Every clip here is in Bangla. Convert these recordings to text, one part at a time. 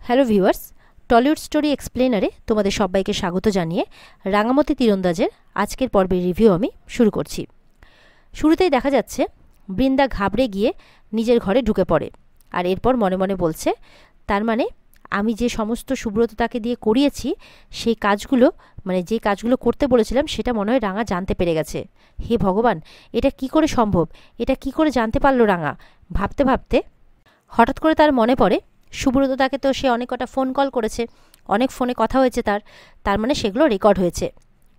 হ্যালো ভিউয়ার্স, টলিউড স্টোরি এক্সপ্লেনারে তোমাদের সবাইকে স্বাগত জানিয়ে রাঙামতি তীরন্দাজের আজকের পর্বের রিভিউ আমি শুরু করছি। শুরুতেই দেখা যাচ্ছে বৃন্দা ঘাবড়ে গিয়ে নিজের ঘরে ঢুকে পড়ে, আর এরপর মনে মনে বলছে, তার মানে আমি যে সমস্ত সুব্রত তাকে দিয়ে করিয়েছি সেই কাজগুলো, মানে যে কাজগুলো করতে বলেছিলাম সেটা মনে হয় রাঙা জানতে পেরে গেছে। হে ভগবান, এটা কি করে সম্ভব? এটা কি করে জানতে পারলো রাঙা? ভাবতে ভাবতে হঠাৎ করে তার মনে পড়ে সুব্রত তাকে তো সে অনেক কটা ফোন কল করেছে, অনেক ফোনে কথা হয়েছে তার মানে সেগুলো রেকর্ড হয়েছে।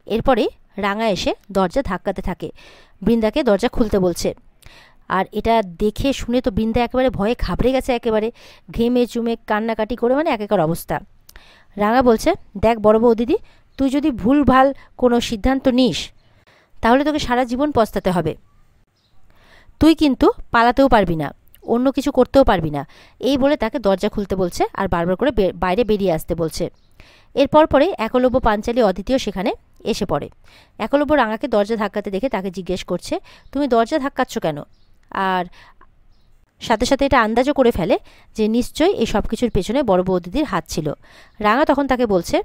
এরপরে রাঙা এসে দরজা ধাক্কাতে থাকে, বৃন্দাকে দরজা খুলতে বলছে। আর এটা দেখে শুনে তো বৃন্দা একেবারে ভয়ে ঘাবড়ে গেছে, একেবারে ঘেমে চুমে কান্নাকাটি করে মানে একেকার অবস্থা। রাঙা বলছে, দেখ বড় বৌদিদি, তুই যদি ভুলভাল কোনো সিদ্ধান্ত নিস তাহলে তোকে সারা জীবন পস্তাতে হবে। তুই কিন্তু পালাতেও পারবি না, অন্য কিছু করতেও পারবি না। এই বলে তাকে দরজা খুলতে বলছে আর বারবার করে বাইরে বেরিয়ে আসতে বলছে। এরপর পরে একলব্য, পাঞ্চালী, অদিতিও সেখানে এসে পড়ে। একলব্য রাঙাকে দরজা ধাক্কাতে দেখে তাকে জিজ্ঞেস করছে, তুমি দরজা ধাক্কাচ্ছ কেন? আর সাথে সাথে এটা আন্দাজও করে ফেলে যে নিশ্চয়ই এই সব কিছুর পেছনে বড় বৌদিদির হাত ছিল। রাঙা তখন তাকে বলছে,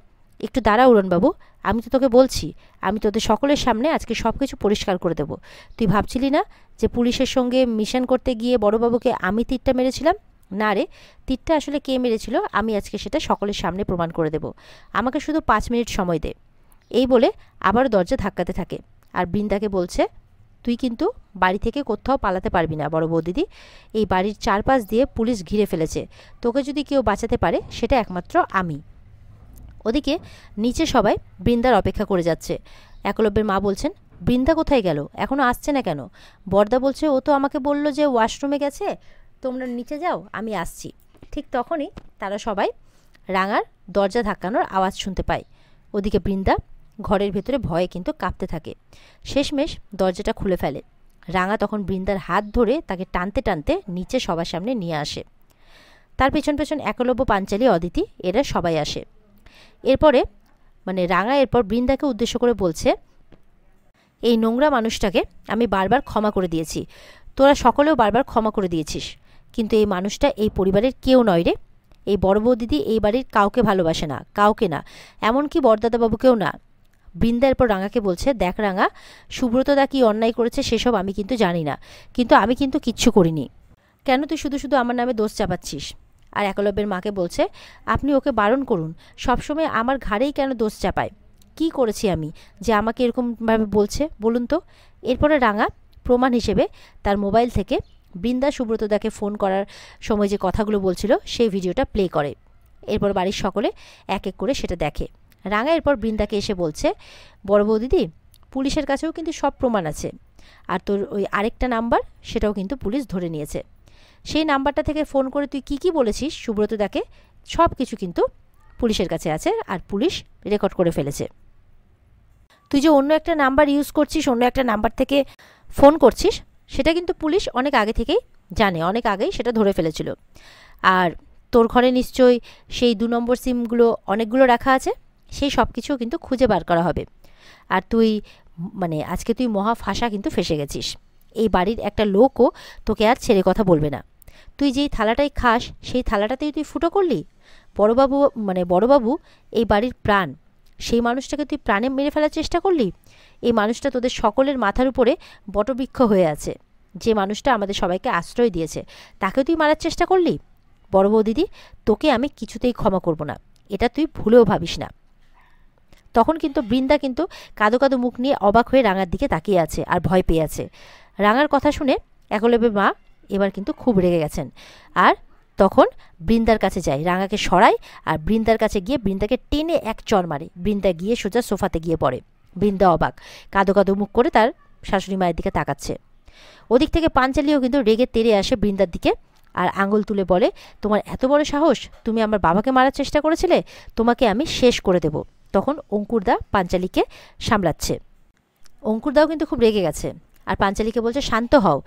একটু দাঁড়া উড়নবাবু, আমি তো তোকে বলছি, আমি তোদের সকলের সামনে আজকে সব কিছু পরিষ্কার করে দেবো। তুই ভাবছিলি না যে পুলিশের সঙ্গে মিশন করতে গিয়ে বড়বাবুকে আমি তীরটা মেরেছিলাম? না রে, তীরটা আসলে কে মেরেছিল আমি আজকে সেটা সকলের সামনে প্রমাণ করে দেব। আমাকে শুধু 5 মিনিট সময় দে। এই বলে আবার দরজা ধাক্কাতে থাকে আর বৃন্দাকে বলছে, তুই কিন্তু বাড়ি থেকে কোথাও পালাতে পারবি না বড় বৌদিদি। এই বাড়ির চারপাশ দিয়ে পুলিশ ঘিরে ফেলেছে, তোকে যদি কেউ বাঁচাতে পারে সেটা একমাত্র আমি। ওদিকে নিচে সবাই বৃন্দার অপেক্ষা করে যাচ্ছে। একলব্যের মা বলছেন, বৃন্দা কোথায় গেল, এখনও আসছে না কেন? বরদা বলছে, ও তো আমাকে বলল যে ওয়াশরুমে গেছে, তোমরা নিচে যাও, আমি আসছি। ঠিক তখনই তারা সবাই রাঙার দরজা ধাক্কানোর আওয়াজ শুনতে পায়। ওদিকে বৃন্দা ঘরের ভেতরে ভয়ে কিন্তু কাঁপতে থাকে। শেষমেশ দরজাটা খুলে ফেলে। রাঙা তখন বৃন্দার হাত ধরে তাকে টানতে টানতে নিচে সবার সামনে নিয়ে আসে। তার পেছন পেছন একলব্য, পাঞ্চালী, অদিতি এরা সবাই আসে। এরপরে রাঙা এরপর বৃন্দাকে উদ্দেশ্য করে বলছে, এই নোংরা মানুষটাকে আমি বারবার ক্ষমা করে দিয়েছি, তোরা সকলেও বারবার ক্ষমা করে দিয়েছিস, কিন্তু এই মানুষটা এই পরিবারের কেউ নয় রে। এই বড় বৌদিদি এই বাড়ির কাউকে ভালোবাসে না, কাউকে না, এমনকি বরদাদাবাবুকেও না। বৃন্দা এরপর রাঙাকে বলছে, দেখ রাঙা, সুব্রতদা কি অন্যায় করেছে সেসব আমি কিন্তু জানি না, কিন্তু আমি কিন্তু কিচ্ছু করিনি। কেন তুই শুধু শুধু আমার নামে দোষ চাপাচ্ছিস? আর একলব্যের মাকে বলছে, আপনি ওকে বারণ করুন, সবসময় আমার ঘাড়েই কেন দোষ চাপায়? কি করেছি আমি যে আমাকে এরকমভাবে বলছে বলুন তো? এরপরে রাঙা প্রমাণ হিসেবে তার মোবাইল থেকে বৃন্দা সুব্রতদাকে ফোন করার সময় যে কথাগুলো বলছিল সেই ভিডিওটা প্লে করে। এরপর বাড়ির সকলে এক এক করে সেটা দেখে। রাঙা এরপর বৃন্দাকে এসে বলছে, বড় বৌদিদি, পুলিশের কাছেও কিন্তু সব প্রমাণ আছে, আর তোর ওই আরেকটা নাম্বার সেটাও কিন্তু পুলিশ ধরে নিয়েছে। সেই নাম্বারটা থেকে ফোন করে তুই কি কি বলেছিস সুব্রতদাকে, সব কিছু কিন্তু পুলিশের কাছে আছে আর পুলিশ রেকর্ড করে ফেলেছে। তুই যে অন্য একটা নাম্বার ইউজ করছিস, অন্য একটা নাম্বার থেকে ফোন করছিস, সেটা কিন্তু পুলিশ অনেক আগে থেকেই জানে, অনেক আগেই সেটা ধরে ফেলেছিল। আর তোর ঘরে নিশ্চয়ই সেই 2 নম্বর সিমগুলো অনেকগুলো রাখা আছে, সেই সব কিছুও কিন্তু খুঁজে বার করা হবে। আর তুই আজকে তুই মহা ফাঁসা কিন্তু ফেসে গেছিস। এই বাড়ির একটা লোকও তোকে আর ছেড়ে কথা বলবে না। তুই যেই থালাটাই খাস সেই থালাটাতেই তুই ফুটো করলি। বড়বাবু এই বাড়ির প্রাণ, সেই মানুষটাকে তুই প্রাণে মেরে ফেলার চেষ্টা করলি। এই মানুষটা তোদের সকলের মাথার উপরে বটবৃক্ষ হয়ে আছে, যে মানুষটা আমাদের সবাইকে আশ্রয় দিয়েছে, তাকে তুই মারার চেষ্টা করলি। বড় বৌদিদি, তোকে আমি কিছুতেই ক্ষমা করব না, এটা তুই ভুলেও ভাবিস না। তখন কিন্তু বৃন্দা কিন্তু কাঁদো কাঁদো মুখ নিয়ে অবাক হয়ে রাঙার দিকে তাকিয়ে আছে আর ভয় পেয়ে আছে। রাঙার কথা শুনে একলব্যের মা এবার কিন্তু খুব রেগে গেছেন, আর তখন বৃন্দার কাছে যায়, রাঙাকে সরায় আর বৃন্দার কাছে গিয়ে বৃন্দাকে টেনে এক চর মারে। বৃন্দা গিয়ে সোজা সোফাতে গিয়ে পড়ে। বৃন্দা অবাক, কাঁদো কাঁদো মুখ করে তার শাশুড়ি মায়ের দিকে তাকাচ্ছে। ওদিক থেকে পাঞ্চালীও কিন্তু রেগে তেড়ে আসে বৃন্দার দিকে আর আঙুল তুলে বলে, তোমার এত বড় সাহস, তুমি আমার বাবাকে মারার চেষ্টা করেছিলে, তোমাকে আমি শেষ করে দেব। তখন অঙ্কুরদা পাঞ্চালীকে সামলাচ্ছে। অঙ্কুরদাও কিন্তু খুব রেগে গেছে আর পাঞ্চালীকে বলছে, শান্ত হও,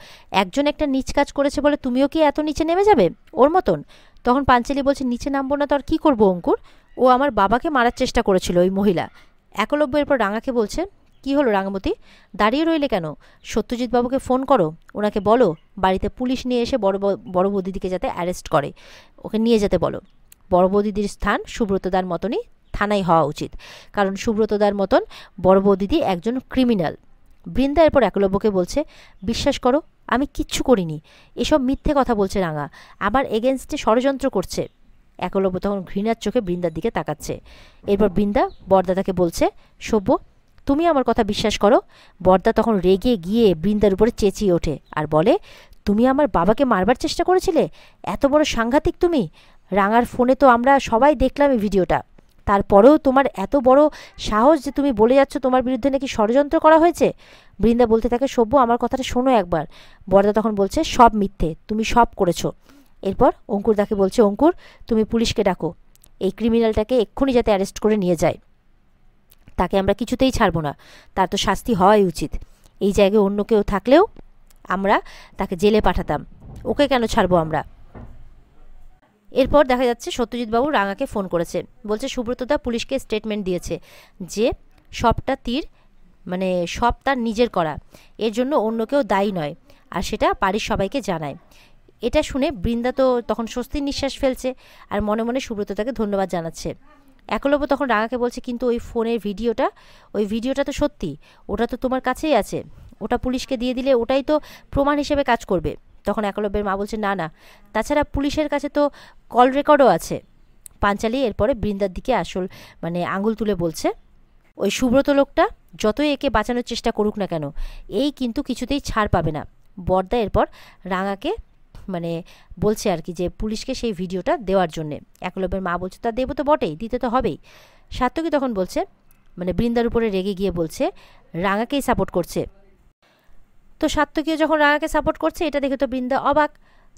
একজন একটা নিচ কাজ করেছে বলে তুমিও কি এত নিচে নেমে যাবে ওর মতন? তখন পাঞ্চালী বলছে, নিচে নামবো না তো আর কী করবো অঙ্কুর, ও আমার বাবাকে মারার চেষ্টা করেছিল ওই মহিলা। একলব্য এরপর রাঙাকে বলছে, কি হলো রাঙামতি, দাঁড়িয়ে রইলে কেন? সত্যজিৎ বাবুকে ফোন করো, ওনাকে বলো বাড়িতে পুলিশ নিয়ে এসে বড় বৌদিদিকে যাতে অ্যারেস্ট করে, ওকে নিয়ে যেতে বলো। বড় বৌদিদির স্থান সুব্রতদার মতনই থানায় হওয়া উচিত, কারণ সুব্রতদার মতন বড় বৌদিদি একজন ক্রিমিনাল। বৃন্দা এরপর একলব্যকে বলছে, বিশ্বাস করো আমি কিচ্ছু করিনি, এসব মিথ্যে কথা বলছে রাঙা, আমার এগেনস্টে ষড়যন্ত্র করছে। একলব্য তখন ঘৃণার চোখে বৃন্দার দিকে তাকাচ্ছে। এরপর বৃন্দা বরদাদাকে বলছে, সভ্য তুমি আমার কথা বিশ্বাস করো। বরদা তখন রেগে গিয়ে বৃন্দার উপরে চেঁচিয়ে ওঠে আর বলে, তুমি আমার বাবাকে মারবার চেষ্টা করেছিলে, এত বড় সাংঘাতিক তুমি। রাঙার ফোনে তো আমরা সবাই দেখলাম এই ভিডিওটা, তারপরেও তোমার এত বড় সাহস যে তুমি বলে যাচ্ছ তোমার বিরুদ্ধে নাকি ষড়যন্ত্র করা হয়েছে। বৃন্দা বলতে থাকে, সভ্য আমার কথাটা শোনো একবার। বরদা তখন বলছে, সব মিথ্যে, তুমি সব করেছো। এরপর অঙ্কুর তাকে বলছে, অঙ্কুর তুমি পুলিশকে ডাকো, এই ক্রিমিনালটাকে এক্ষুনি যাতে অ্যারেস্ট করে নিয়ে যায়, তাকে আমরা কিছুতেই ছাড়বো না, তার তো শাস্তি হওয়াই উচিত। এই জায়গায় অন্য কেউ থাকলেও আমরা তাকে জেলে পাঠাতাম, ওকে কেন ছাড়বো আমরা। এরপর দেখা যাচ্ছে সত্যজিৎবাবু রাঙাকে ফোন করেছে, বলছে সুব্রতদা পুলিশকে স্টেটমেন্ট দিয়েছে যে সবটা তীর মানে সব তার নিজের করা, এর জন্য অন্য কেউ দায়ী নয়, আর সেটা বাড়ির সবাইকে জানায়। এটা শুনে বৃন্দা তো তখন স্বস্তির নিঃশ্বাস ফেলছে আর মনে মনে সুব্রতদাকে ধন্যবাদ জানাচ্ছে। একলব্য তখন রাঙাকে বলছে, কিন্তু ওই ফোনের ওই ভিডিওটা তো সত্যি, ওটা তো তোমার কাছেই আছে, ওটা পুলিশকে দিয়ে দিলে ওটাই তো প্রমাণ হিসেবে কাজ করবে। তখন একলব্যের মা বলছে, না না, তাছাড়া পুলিশের কাছে তো কল রেকর্ডও আছে। পাঞ্চালি এরপরে বৃন্দার দিকে আঙুল তুলে বলছে, ওই সুব্রত লোকটা যতই একে বাঁচানোর চেষ্টা করুক না কেন, এই কিন্তু কিছুতেই ছাড় পাবে না। বরদা এরপর রাঙাকে বলছে আর কি যে পুলিশকে সেই ভিডিওটা দেওয়ার জন্যে। একলব্যের মা বলছে, তা দেবো তো বটেই, দিতে তো হবেই। সাত্যকী তখন বলছে, বৃন্দার উপরে রেগে গিয়ে বলছে রাঙাকেই সাপোর্ট করছে। তো সাত্যকীও যখন রাঙাকে সাপোর্ট করছে এটা দেখে তো বৃন্দা অবাক।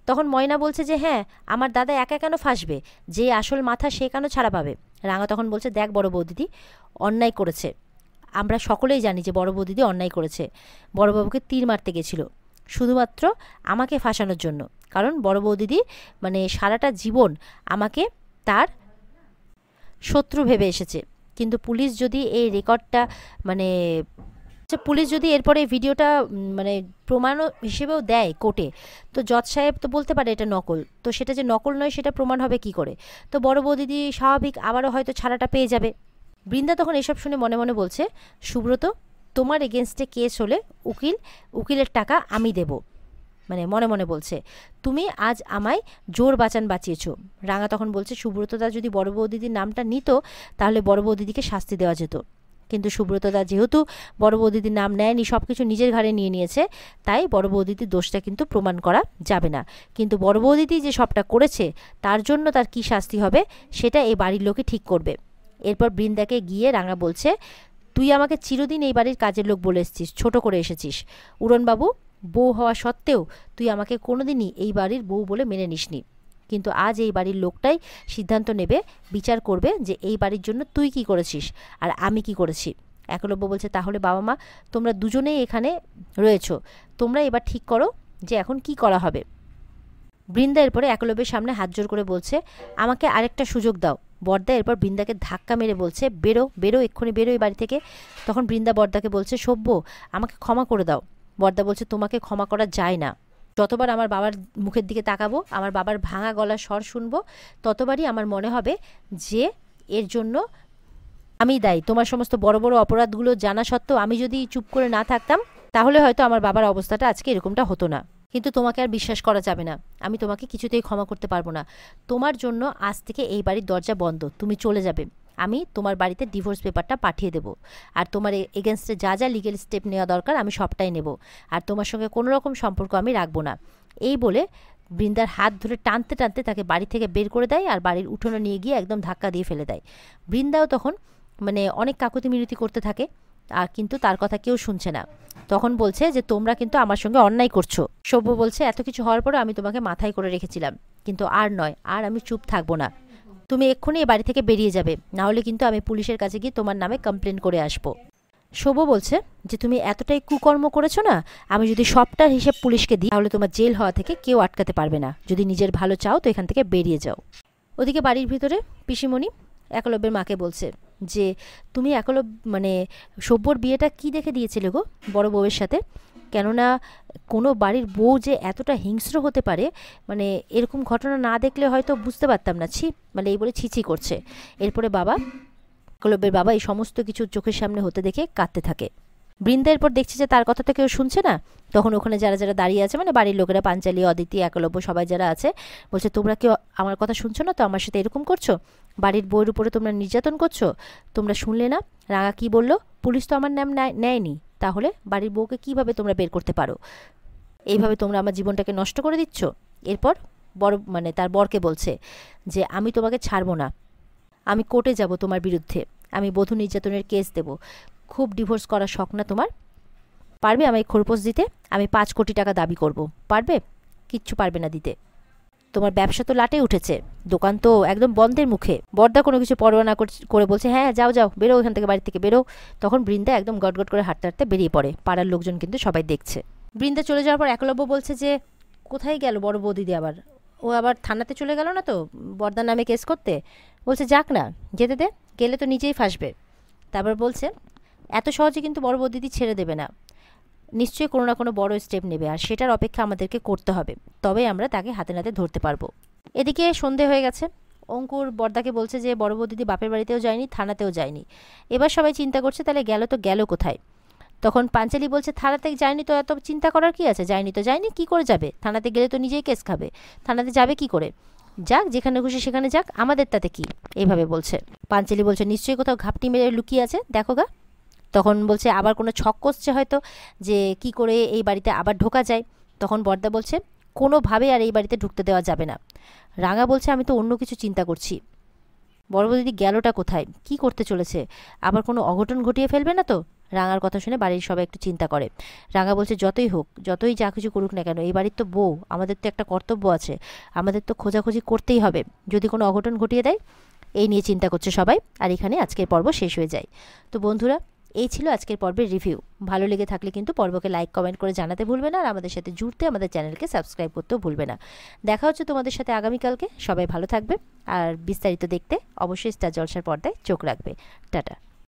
তখন ময়না বলছে যে হ্যাঁ, আমার দাদা একা কেন ফাঁসবে, যে আসল মাথা সে কেন ছাড়া পাবে। রাঙা তখন বলছে, দেখ বড় বৌদিদি অন্যায় করেছে, আমরা সকলেই জানি যে বড় বৌদিদি অন্যায় করেছে, বড়বাবুকে তীর মারতে গেছিল শুধুমাত্র আমাকে ফাঁসানোর জন্য, কারণ বড় বৌদিদি সারাটা জীবন আমাকে তার শত্রু ভেবে এসেছে। কিন্তু পুলিশ যদি এই রেকর্ডটা পুলিশ যদি এরপরে এই ভিডিওটা প্রমাণ হিসেবেও দেয় কোর্টে, তো জজ সাহেব তো বলতে পারে এটা নকল, তো সেটা যে নকল নয় সেটা প্রমাণ হবে কি করে, তো বড় বৌদিদি স্বাভাবিক আবারও হয়তো ছাড়াটা পেয়ে যাবে। বৃন্দা তখন এসব শুনে মনে মনে বলছে, সুব্রত তোমার এগেনস্টে কেস হলে উকিলের টাকা আমি দেব, মনে মনে বলছে, তুমি আজ আমায় জোর বাঁচিয়েছ। রাঙা তখন বলছে, সুব্রতদা যদি বড় বৌদিদির নামটা নিত তাহলে বড় বৌদিদিকে শাস্তি দেওয়া যেত, কিন্তু সুব্রতদা যেহেতু বড় বৌদিদির নাম নেয়নি, সব কিছু নিজের ঘাড়ে নিয়ে নিয়েছে, তাই বড় বৌদিদির দোষটা কিন্তু প্রমাণ করা যাবে না। কিন্তু বড় বৌদিদি যে সবটা করেছে তার জন্য তার কি শাস্তি হবে সেটা এই বাড়ির লোকে ঠিক করবে। এরপর বৃন্দাকে গিয়ে রাঙা বলছে, তুই আমাকে চিরদিন এই বাড়ির কাজের লোক বলে এসেছিস, ছোট করে এসেছিস, উড়নবাবু বউ হওয়া সত্ত্বেও তুই আমাকে কোনোদিনই এই বাড়ির বউ বলে মেনে নিসনি, কিন্তু আজ এই বাড়ির লোকটাই সিদ্ধান্ত নেবে, বিচার করবে যে এই বাড়ির জন্য তুই কি করেছিস আর আমি কি করেছি। একলব্য বলছে, তাহলে বাবা মা তোমরা দুজনেই এখানে রয়েছো, তোমরা এবার ঠিক করো যে এখন কি করা হবে। বৃন্দা এরপরে একলব্যের সামনে হাত জোর করে বলছে, আমাকে আরেকটা সুযোগ দাও। বরদা এরপর বৃন্দাকে ধাক্কা মেরে বলছে, বেরো এক্ষুনি বেরো এই বাড়ি থেকে। তখন বৃন্দা বরদাকে বলছে, সভ্য আমাকে ক্ষমা করে দাও। বরদা বলছে, তোমাকে ক্ষমা করা যায় না, যতবার আমার বাবার মুখের দিকে তাকাবো, আমার বাবার ভাঙা গলার স্বর শুনবো, ততবারই আমার মনে হবে যে এর জন্য আমি দায়ী। তোমার সমস্ত বড় বড় অপরাধগুলো জানা সত্ত্বেও আমি যদি চুপ করে না থাকতাম তাহলে হয়তো আমার বাবার অবস্থাটা আজকে এরকমটা হতো না, কিন্তু তোমাকে আর বিশ্বাস করা যাবে না, আমি তোমাকে কিছুতেই ক্ষমা করতে পারবো না। তোমার জন্য আজ থেকে এই বাড়ির দরজা বন্ধ, তুমি চলে যাবে, আমি তোমার বাড়িতে ডিভোর্স পেপারটা পাঠিয়ে দেব, আর তোমার এগেনস্টে যা যা লিগেল স্টেপ নেওয়া দরকার আমি সবটাই নেব, আর তোমার সঙ্গে কোনো রকম সম্পর্ক আমি রাখবো না। এই বলে বৃন্দার হাত ধরে টানতে টানতে তাকে বাড়ি থেকে বের করে দেয় আর বাড়ির উঠোনে নিয়ে গিয়ে একদম ধাক্কা দিয়ে ফেলে দেয়। বৃন্দাও তখন অনেক কাকুতি মিনতি করতে থাকে, আর কিন্তু তার কথা কেউ শুনছে না। তখন বলছে যে তোমরা কিন্তু আমার সঙ্গে অন্যায় করছো। সভ্য বলছে, এত কিছু হওয়ার পরে আমি তোমাকে মাথায় করে রেখেছিলাম, কিন্তু আর নয়, আর আমি চুপ থাকবো না, তুমি এক্ষুনি এই বাড়ি থেকে বেরিয়ে যাবে, না হলে কিন্তু আমি পুলিশের কাছে গিয়ে তোমার নামে কমপ্লেন করে আসবো। সভ্য বলছে যে তুমি এতটাই কুকর্ম করেছো না, আমি যদি সবটার হিসেব পুলিশকে দিই তাহলে তোমার জেল হওয়া থেকে কেউ আটকাতে পারবে না, যদি নিজের ভালো চাও তো এখান থেকে বেরিয়ে যাও। ওদিকে বাড়ির ভিতরে পিসিমণি একলব্যের মাকে বলছে যে তুমি সভ্যর বিয়েটা কি দেখে দিয়েছিলে গো বড় বউয়ের সাথে, কেননা কোনো বাড়ির বউ যে এতটা হিংস্র হতে পারে, মানে এরকম ঘটনা না দেখলে হয়তো বুঝতে পারতাম না। মানে এই বলে ছিছি করছে। এরপরে একলব্যের বাবা এই সমস্ত কিছু চোখের সামনে হতে দেখে কাঁদতে থাকে। বৃন্দা এরপর দেখছে যে তার কথা তো কেউ শুনছে না। তখন ওখানে যারা যারা দাঁড়িয়ে আছে, মানে বাড়ির লোকেরা, পাঞ্চালী, অদিতি, একলব্য, সবাই যারা আছে, বলছে তোমরা কেউ আমার কথা শুনছো না তো? আমার সাথে এরকম করছো, বাড়ির বউয়ের উপরে তোমরা নির্যাতন করছো। তোমরা শুনলে না রাঙা কি বললো? পুলিশ তো আমার নাম নেয়নি, তাহলে বাড়ির বউকে কিভাবে তোমরা বের করতে পারো? এইভাবে তোমরা আমার জীবনটাকে নষ্ট করে দিচ্ছ। এরপর মানে তার বরকে বলছে যে আমি তোমাকে ছাড়বো না, আমি কোর্টে যাব তোমার বিরুদ্ধে, আমি বধূ নির্যাতনের কেস দেব। খুব ডিভোর্স করার শখ না তোমার? পারবে আমায় খোরপোশ দিতে? আমি 5 কোটি টাকা দাবি করব, পারবে? কিচ্ছু পারবে না দিতে। তোমার ব্যবসা তো লাটে উঠেছে, দোকান তো একদম বন্ধের মুখে। বর্দা কোনো কিছু পরোয়া না করে বলছে হ্যাঁ যাও যাও, বেরো ওখান থেকে, বাড়ি থেকে বেরো। তখন বৃন্দা একদম গটগট করে হাঁটতে হাঁটতে বেরিয়ে পড়ে। পাড়ার লোকজন কিন্তু সবাই দেখছে। বৃন্দা চলে যাওয়ার পর একলব্য বলছে যে কোথায় গেল বড় বৌদিদি? ও আবার থানাতে চলে গেল না তো বর্দার নামে কেস করতে? বলছে যাক না, যেতে দে, গেলে তো নিজেই ফাঁসবে। তারপর বলছে এত সহজে কিন্তু বড় বৌদিদি ছেড়ে দেবে না, নিশ্চয়ই কোনো না কোনো বড় স্টেপ নেবে, আর সেটার অপেক্ষা আমাদেরকে করতে হবে, তবে আমরা তাকে হাতে নাতে ধরতে পারবো। এদিকে সন্ধে হয়ে গেছে। অঙ্কুর বর্দাকে বলছে যে বড় বৌদিদি বাপের বাড়িতেও যায়নি, থানাতেও যায়নি। এবার সবাই চিন্তা করছে তাহলে গেল তো গেল কোথায়? তখন পাঞ্চালী বলছে থানাতে যায়নি তো এত চিন্তা করার কি আছে? যায়নি তো যায়নি, কি করে যাবে? থানাতে গেলে তো নিজেই কেস খাবে, থানাতে যাবে কি করে? যাক, যেখানে খুশি সেখানে যাক, আমাদের তাতে কি? এইভাবে বলছে। পাঞ্চালী বলছে নিশ্চয়ই কোথাও ঘাপটি মেরে লুকিয়ে আছে, দেখো গা। তখন বলছে আবার কোনো ছক কষছে হয়তো, যে কি করে এই বাড়িতে আবার ঢোকা যায়। তখন বর্দা বলছে কোনোভাবে আর এই বাড়িতে ঢুকতে দেওয়া যাবে না। রাঙা বলছে আমি তো অন্য কিছু চিন্তা করছি। বড় বৌদি গেলটা কোথায়, কি করতে চলেছে? আবার কোনো অঘটন ঘটিয়ে ফেলবে না তো? রাঙার কথা শুনে বাড়ির সবাই একটু চিন্তা করে। রাঙা বলছে যতই হোক, যতই যা কিছু করুক না কেন, এই বাড়ির তো বউ, আমাদের তো একটা কর্তব্য আছে, আমাদের তো খোঁজাখুঁজি করতেই হবে, যদি কোনো অঘটন ঘটিয়ে দেয়। এই নিয়ে চিন্তা করছে সবাই। আর এখানে আজকের পর্ব শেষ হয়ে যায়। তো বন্ধুরা, এই ছিল আজকের পর্বের রিভিউ। ভালো লেগে থাকলে কিন্তু পর্বকে লাইক কমেন্ট করে জানাতে ভুলবে না, আর আমাদের সাথে জুড়তে আমাদের চ্যানেলকে সাবস্ক্রাইব করতেও ভুলবে না। দেখা হচ্ছে তোমাদের সাথে আগামীকালকে। সবাই ভালো থাকবে, আর বিস্তারিত দেখতে অবশ্যই স্টার জলসার পর্দায় চোখ রাখবে। টাটা।